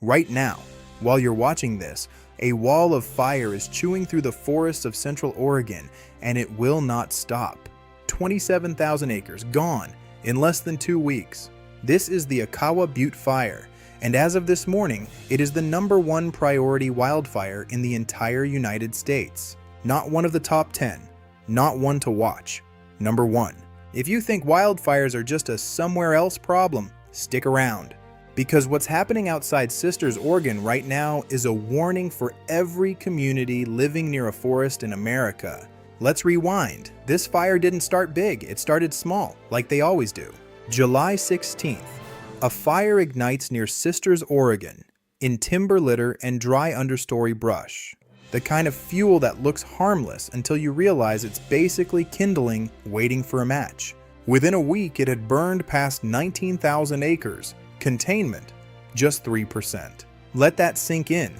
Right now, while you're watching this, a wall of fire is chewing through the forests of Central Oregon, and it will not stop. 27,000 acres gone in less than 2 weeks. This is the Akawa Butte Fire, and as of this morning, it is the #1 priority wildfire in the entire United States. Not one of the top 10, not one to watch. Number 1. If you think wildfires are just a somewhere else problem, stick around. Because what's happening outside Sisters, Oregon right now is a warning for every community living near a forest in America. Let's rewind. This fire didn't start big, it started small, like they always do. July 16th, a fire ignites near Sisters, Oregon, in timber litter and dry understory brush. The kind of fuel that looks harmless until you realize it's basically kindling waiting for a match. Within a week, it had burned past 19,000 acres. Containment, just 3%. Let that sink in.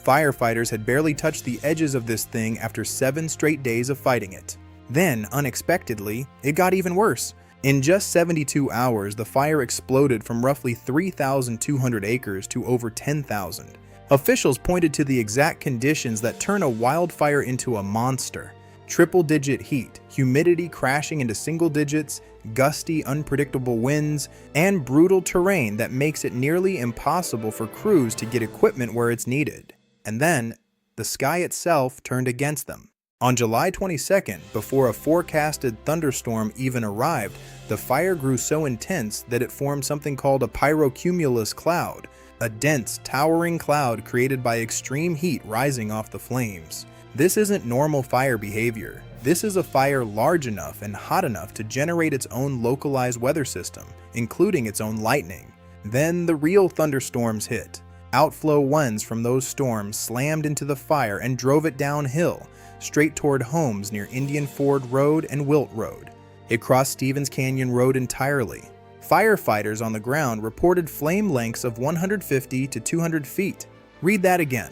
Firefighters had barely touched the edges of this thing after 7 straight days of fighting it. Then, unexpectedly, it got even worse. In just 72 hours, the fire exploded from roughly 3,200 acres to over 10,000. Officials pointed to the exact conditions that turn a wildfire into a monster. Triple-digit heat, humidity crashing into single digits, gusty, unpredictable winds, and brutal terrain that makes it nearly impossible for crews to get equipment where it's needed. And then, the sky itself turned against them. On July 22nd, before a forecasted thunderstorm even arrived, the fire grew so intense that it formed something called a pyrocumulus cloud, a dense, towering cloud created by extreme heat rising off the flames. This isn't normal fire behavior. This is a fire large enough and hot enough to generate its own localized weather system, including its own lightning. Then the real thunderstorms hit. Outflow winds from those storms slammed into the fire and drove it downhill, straight toward homes near Indian Ford Road and Wilt Road. It crossed Stevens Canyon Road entirely. Firefighters on the ground reported flame lengths of 150 to 200 feet. Read that again.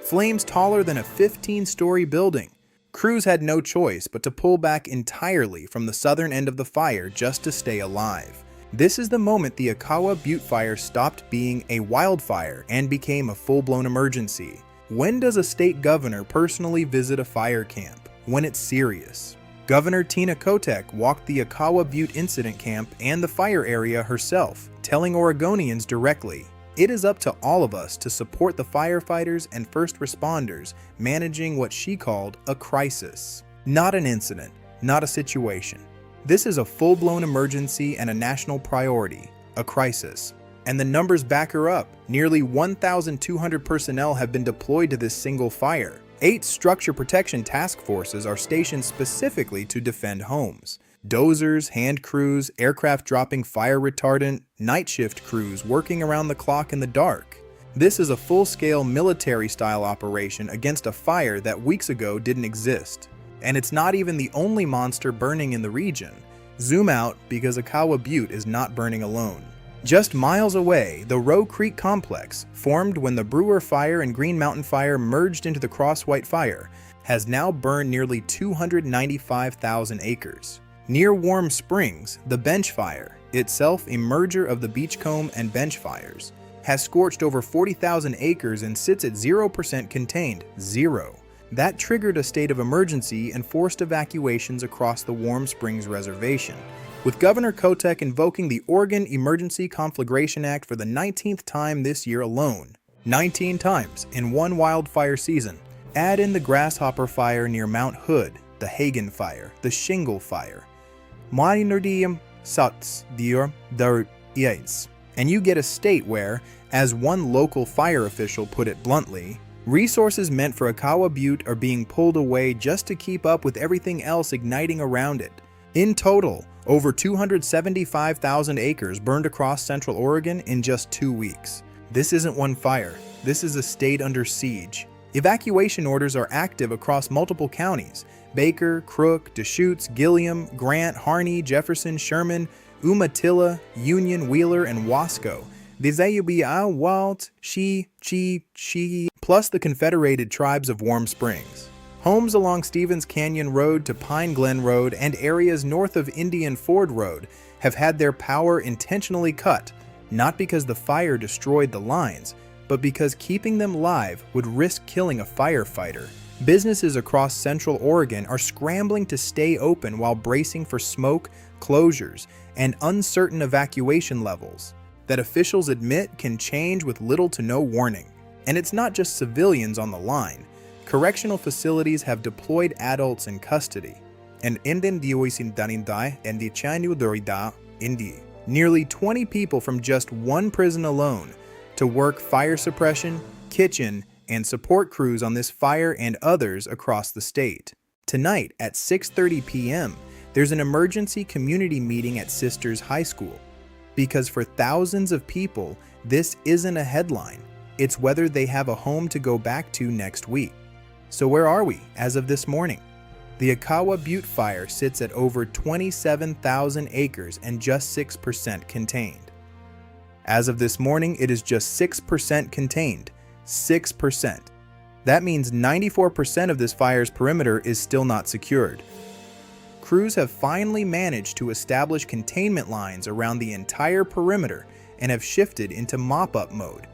Flames taller than a 15-story building. Crews had no choice but to pull back entirely from the southern end of the fire just to stay alive. This is the moment the Akawa Butte Fire stopped being a wildfire and became a full-blown emergency. When does a state governor personally visit a fire camp? When it's serious. Governor Tina Kotek walked the Akawa Butte incident camp and the fire area herself, telling Oregonians directly, "It is up to all of us to support the firefighters and first responders managing what she called a crisis. Not an incident, not a situation. This is a full-blown emergency and a national priority, a crisis." And the numbers back her up. Nearly 1,200 personnel have been deployed to this single fire. 8 structure protection task forces are stationed specifically to defend homes. Dozers, hand crews, aircraft dropping fire retardant, night shift crews working around the clock in the dark. This is a full-scale military-style operation against a fire that weeks ago didn't exist. And it's not even the only monster burning in the region. Zoom out because Akawa Butte is not burning alone. Just miles away, the Roe Creek Complex, formed when the Brewer Fire and Green Mountain Fire merged into the Cross-White Fire, has now burned nearly 295,000 acres. Near Warm Springs, the Bench Fire, itself a merger of the Beachcomb and Bench Fires, has scorched over 40,000 acres and sits at 0% contained, 0. That triggered a state of emergency and forced evacuations across the Warm Springs Reservation, with Governor Kotek invoking the Oregon Emergency Conflagration Act for the 19th time this year alone. 19 times in one wildfire season. Add in the Grasshopper Fire near Mount Hood, the Hagen Fire, the Shingle Fire, and you get a state where, as one local fire official put it bluntly, resources meant for Akawa Butte are being pulled away just to keep up with everything else igniting around it. In total, over 275,000 acres burned across Central Oregon in just 2 weeks. This isn't one fire, this is a state under siege. Evacuation orders are active across multiple counties: Baker, Crook, Deschutes, Gilliam, Grant, Harney, Jefferson, Sherman, Umatilla, Union, Wheeler, and Wasco. Plus the Confederated Tribes of Warm Springs. Homes along Stevens Canyon Road to Pine Glen Road and areas north of Indian Ford Road have had their power intentionally cut, not because the fire destroyed the lines, but because keeping them live would risk killing a firefighter. Businesses across Central Oregon are scrambling to stay open while bracing for smoke, closures, and uncertain evacuation levels that officials admit can change with little to no warning. And it's not just civilians on the line. Correctional facilities have deployed adults in custody. And nearly 20 people from just one prison alone to work fire suppression, kitchen, and support crews on this fire and others across the state. Tonight at 6:30 p.m., there's an emergency community meeting at Sisters High School. Because for thousands of people, this isn't a headline. It's whether they have a home to go back to next week. So where are we as of this morning? The Akawa Butte Fire sits at over 27,000 acres and just 6% contained. As of this morning, it is just 6% contained. 6%. That means 94% of this fire's perimeter is still not secured. Crews have finally managed to establish containment lines around the entire perimeter and have shifted into mop-up mode,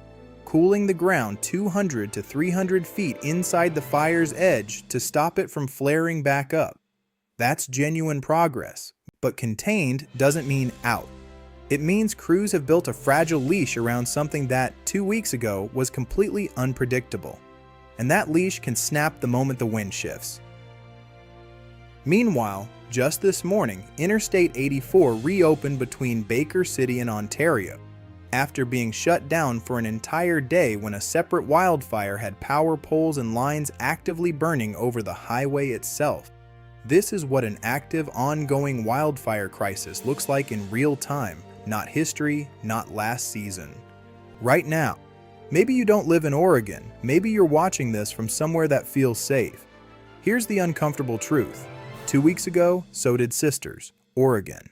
cooling the ground 200 to 300 feet inside the fire's edge to stop it from flaring back up. That's genuine progress, but contained doesn't mean out. It means crews have built a fragile leash around something that, 2 weeks ago, was completely unpredictable. And that leash can snap the moment the wind shifts. Meanwhile, just this morning, Interstate 84 reopened between Baker City and Ontario, after being shut down for an entire day when a separate wildfire had power poles and lines actively burning over the highway itself. This is what an active, ongoing wildfire crisis looks like in real time. Not history, not last season. Right now. Maybe you don't live in Oregon. Maybe you're watching this from somewhere that feels safe. Here's the uncomfortable truth. 2 weeks ago, so did Sisters, Oregon.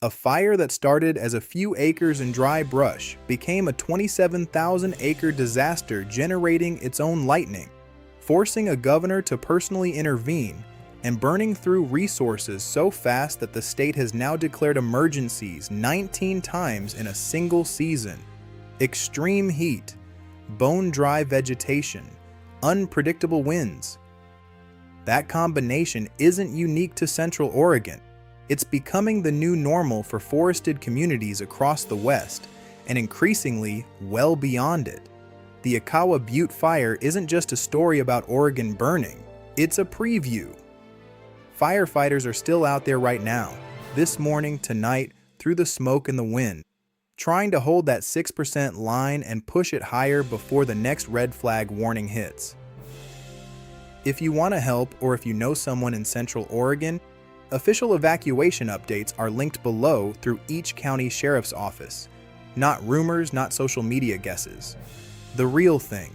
A fire that started as a few acres in dry brush became a 27,000-acre disaster, generating its own lightning, forcing a governor to personally intervene and burning through resources so fast that the state has now declared emergencies 19 times in a single season. Extreme heat, bone-dry vegetation, unpredictable winds. That combination isn't unique to Central Oregon. It's becoming the new normal for forested communities across the West, and increasingly well beyond it. The Akawa Butte Fire isn't just a story about Oregon burning, it's a preview. Firefighters are still out there right now, this morning, tonight, through the smoke and the wind, trying to hold that 6% line and push it higher before the next red flag warning hits. If you want to help, or if you know someone in Central Oregon, official evacuation updates are linked below through each county sheriff's office. Not rumors, not social media guesses. The real thing.